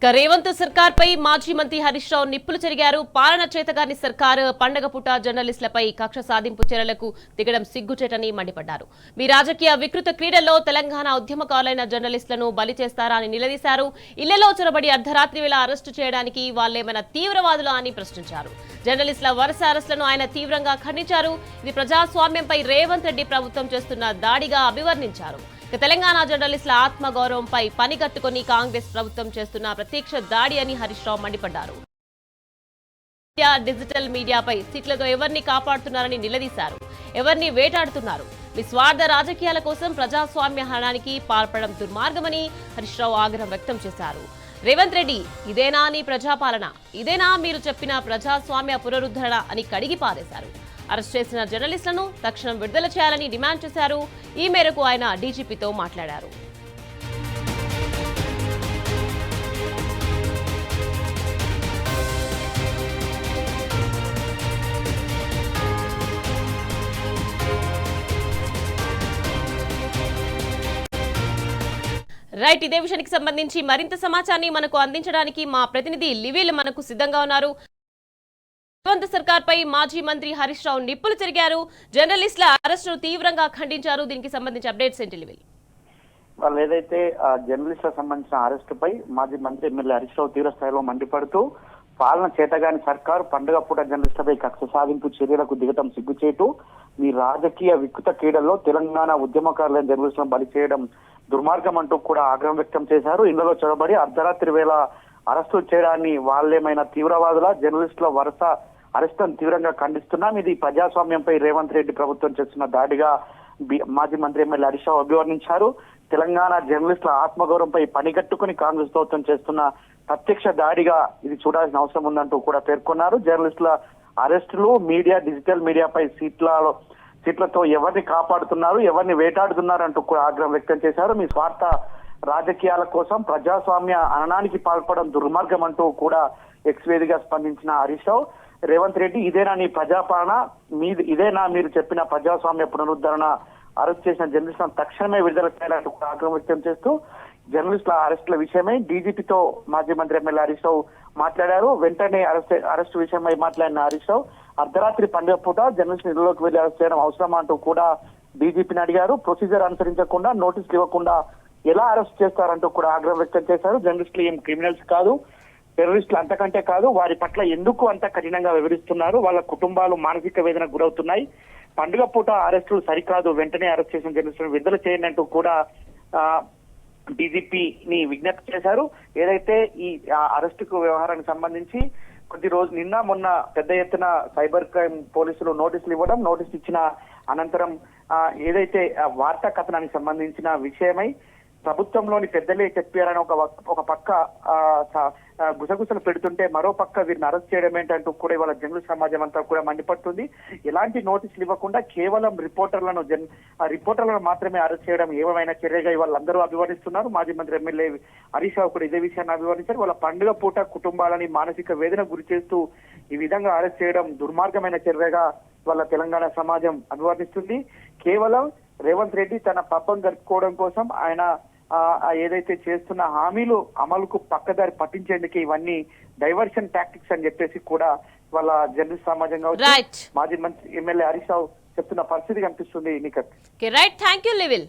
రేవంత్ సర్కార్ పై మాజీ మంత్రి హరీష్ రావు నిప్పులు చెరిగారు. పాలన చేతగాని సర్కార్ పండగ పూట జర్నలిస్టులపై కక్ష సాధింపు చర్యలకు దిగడం సిగ్గుచేటని మండిపడ్డారు. మీ రాజకీయ వికృత క్రీడల్లో తెలంగాణ ఉద్యమకారులైన జర్నలిస్టులను బలి చేస్తారా అని నిలదీశారు. ఇళ్లలో చొరబడి అర్ధరాత్రి వేళ అరెస్టు చేయడానికి వాళ్లేమైనా తీవ్రవాదులా అని ప్రశ్నించారు. జర్నలిస్టుల వరుస అరెస్టులను ఆయన తీవ్రంగా ఖండించారు. ఇది ప్రజాస్వామ్యంపై రేవంత్ రెడ్డి ప్రభుత్వం చేస్తున్న దాడిగా అభివర్ణించారు. తెలంగాణ జర్నలిస్టుల ఆత్మగౌరవంపై పనిగట్టుకుని కాంగ్రెస్ ప్రభుత్వం చేస్తున్న ప్రత్యక్ష దాడి అని హరీష్ రావు మండిపడ్డారు. డిజిటల్ మీడియాపై సీట్లతో ఎవరిని కాపాడుతున్నారని నిలదీశారు. ఎవరిని వేటాడుతున్నారు? మీ స్వార్థ రాజకీయాల కోసం ప్రజాస్వామ్య హరణానికి పాల్పడడం దుర్మార్గమని హరీష్ రావు ఆగ్రహం వ్యక్తం చేశారు. రేవంత్ రెడ్డి, ఇదేనా నీ ప్రజాపాలన? ఇదేనా మీరు చెప్పిన ప్రజాస్వామ్య పునరుద్ధరణ అని కడిగి పారేశారు. అరెస్ట్ చేసిన జర్నలిస్టులను తక్షణం విడుదల చేయాలని డిమాండ్ చేశారు. ఈ మేరకు ఆయన డీజీపీతో మాట్లాడారు. రైట్, ఇదే విషయానికి సంబంధించి మరింత సమాచారాన్ని మనకు అందించడానికి మా ప్రతినిధి లివిల్ మనకు సిద్ధంగా ఉన్నారు. రేవంత్ సర్కార్ పై మాజీ మంత్రి హరీష్ రావు నిప్పులు చెరిగారు. జర్నలిస్టుల అరెస్టును తీవ్రంగా ఖండించారు. దీనికి సంబంధించి అప్డేట్స్ ఏంటి లివిల్? వాళ్ళు ఏదైతే జర్నలిస్టులకు సంబంధించిన అరెస్టు పై మాజీ మంత్రి ఎమ్మెల్యే హరీష్ రావు తీవ్ర స్థాయిలో మండిపడుతూ పాలన చేతగాని సర్కారు పండుగ పూట జర్నలిస్టులపై కక్ష సాధింపు చర్యలకు దిగటం సిగ్గుచేటు, మీ రాజకీయ వికృత క్రీడల్లో తెలంగాణ ఉద్యమకారులైన జర్నలిస్టులను బలి చేయడం దుర్మార్గం అంటూ కూడా ఆగ్రహం వ్యక్తం చేశారు. ఇందులో చొరబడి అర్ధరాత్రి వేళ అరెస్టులు చేయడాన్ని వాళ్ళేమైనా తీవ్రవాదుల జర్నలిస్టుల వరుస అరెస్టులను తీవ్రంగా ఖండిస్తున్నాం. ఇది ప్రజాస్వామ్యంపై రేవంత్ రెడ్డి ప్రభుత్వం చేస్తున్న దాడిగా మాజీ మంత్రి ఎమ్మెల్యే హరీష్ రావు అభివర్ణించారు. తెలంగాణ జర్నలిస్టుల ఆత్మగౌరవంపై పనిగట్టుకుని కాంగ్రెస్ ప్రభుత్వం చేస్తున్న ప్రత్యక్ష దాడిగా ఇది చూడాల్సిన అవసరం ఉందంటూ కూడా పేర్కొన్నారు. జర్నలిస్టుల అరెస్టులు, మీడియా, డిజిటల్ మీడియాపై సీట్లతో ఎవరిని కాపాడుతున్నారు, ఎవరిని వేటాడుతున్నారు అంటూ కూడా ఆగ్రహం వ్యక్తం చేశారు. మీ స్వార్థ రాజకీయాల కోసం ప్రజాస్వామ్య హననానికి పాల్పడడం దుర్మార్గం అంటూ కూడా ఎక్స్ వేదిగా స్పందించిన హరీష్ రావు, రేవంత్ రెడ్డి, ఇదేనా నీ ప్రజాపాలన? ఇదేనా మీరు చెప్పిన ప్రజాస్వామ్య పునరుద్ధరణ? అరెస్ట్ చేసిన జర్నలిస్టులను తక్షణమే విడుదల చేయాలంటూ కూడా ఆగ్రహం వ్యక్తం చేస్తూ జర్నలిస్టుల అరెస్టుల విషయమై డీజీపీతో మాజీ మంత్రి ఎమ్మెల్యే హరీష్ రావు మాట్లాడారు. వెంటనే అరెస్టు విషయమై మాట్లాడిన హరీష్ రావు, అర్ధరాత్రి పండుగ పూట జర్నలిస్టు ఇళ్లలోకి వెళ్లి అరెస్ట్ చేయడం అవసరమా అంటూ కూడా డీజీపీని అడిగారు. ప్రొసీజర్ అనుసరించకుండా, నోటీసులు ఇవ్వకుండా ఎలా అరెస్ట్ చేస్తారంటూ కూడా ఆగ్రహం వ్యక్తం చేశారు. జర్నలిస్టులు ఏం క్రిమినల్స్ కాదు, టెర్రరిస్టులు అంతకంటే కాదు. వారి పట్ల ఎందుకు అంత కఠినంగా వివరిస్తున్నారు? వాళ్ళ కుటుంబాలు మానసిక వేదనకు గురవుతున్నాయి. పండుగ పూట అరెస్టులు సరికాదు, వెంటనే అరెస్ట్ చేసిన జర్నలిస్టులను విడుదల చేయండి అంటూ కూడా డీజీపీని విజ్ఞప్తి చేశారు. ఏదైతే ఈ అరెస్టుకు వ్యవహారానికి సంబంధించి కొద్ది రోజు నిన్న మొన్న పెద్ద ఎత్తున సైబర్ క్రైమ్ పోలీసులు నోటీసులు ఇవ్వడం, నోటీసులు ఇచ్చిన అనంతరం ఏదైతే వార్తా కథనానికి సంబంధించిన విషయమై ప్రభుత్వంలోని పెద్దలే చెప్పారని ఒక పక్క గుసగుసలు పెడుతుంటే మరో పక్క వీరిని అరెస్ట్ చేయడం ఏంటంటూ కూడా ఇవాళ జర్నలిస్ట్ సమాజం అంతా కూడా మండిపడుతుంది. ఎలాంటి నోటీసులు ఇవ్వకుండా కేవలం రిపోర్టర్లను మాత్రమే అరెస్ట్ చేయడం ఏమైనా చర్యగా ఇవాళ అందరూ అభివర్ణిస్తున్నారు. మాజీ మంత్రి ఎమ్మెల్యే హరీష్ రావు కూడా ఇదే విషయాన్ని అభివర్ణించారు. వాళ్ళ పండుగ పూట కుటుంబాలని మానసిక వేదన గురి చేస్తూ ఈ విధంగా అరెస్ట్ చేయడం దుర్మార్గమైన చర్యగా వాళ్ళ తెలంగాణ సమాజం అభివర్ణిస్తుంది. కేవలం రేవంత్ రెడ్డి తన పబ్బం గడుపుకోవడం కోసం ఆయన ఏదైతే చేస్తున్న హామీలు అమలుకు పక్కదారి పట్టించేందుకు ఇవన్నీ డైవర్షన్ టాక్టిక్స్ అని చెప్పేసి కూడా వాళ్ళ జర్నలిస్ట్ సమాజంగా మాజీ మంత్రి ఎమ్మెల్యే హరీష్ రావు చెప్తున్న పరిస్థితి కనిపిస్తుంది. Nikhat, right, thank you లివిల్.